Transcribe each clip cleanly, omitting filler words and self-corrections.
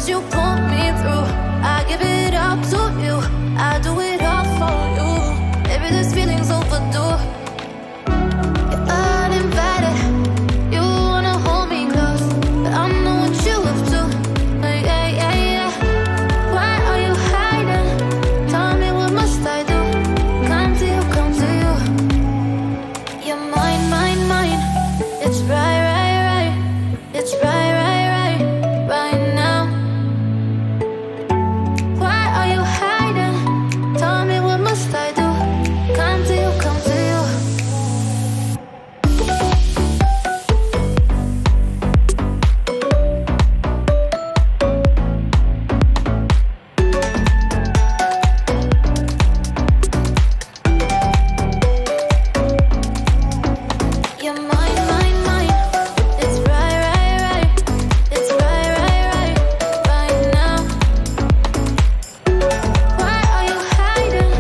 that you pull me through. I give it up to you, I do it all for you. Maybe this feeling's overdue. You're uninvited, you wanna hold me close, but I know what you have to. Yeah, yeah, yeah. Why are you hiding? Tell me, what must I do? Come to you, come to you. You're mine, mine, mine. It's right, right, right. It's right, right, right, right now. Why are you hiding? Tell me, what must I do? Come to you, come to you. You're mine, mine, mine. It's right, right, right. It's right, right, right, right now. Why are you hiding?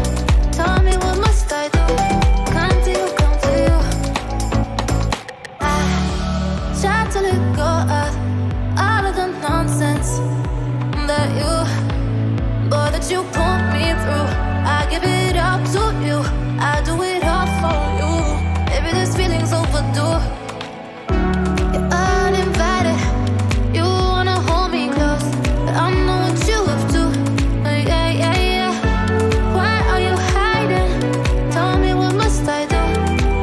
Tell me, what must I do? Come to you, come to you. I try to let go of all of the nonsense that you pull me through. I give it up to you, I do it all for you. Maybe this feeling's overdue. You're uninvited, you wanna hold me close, but I know what you have to. Yeah, yeah, yeah. Why are you hiding? Tell me, what must I do?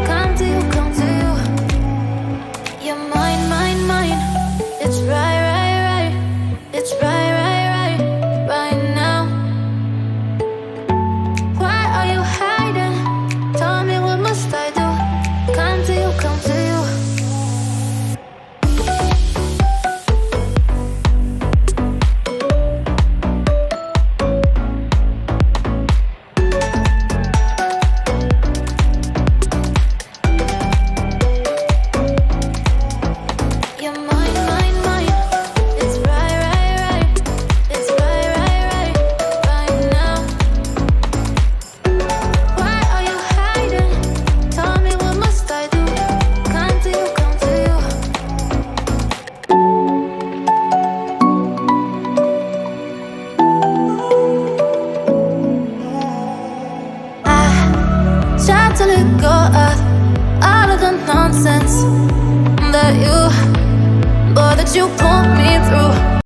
Come to you, come to you. You're mine, mine, mine. It's right, right, right. It's right, right, right, right now. Why are you hiding? Tell me, what must I do? Come to you, come to you. You're mine, mine, mine. It's right, right, right. It's right, right, right, right now. Why are you hiding? Tell me, what must I do? Come to you, come to you. I try to let go of all of the nonsense that you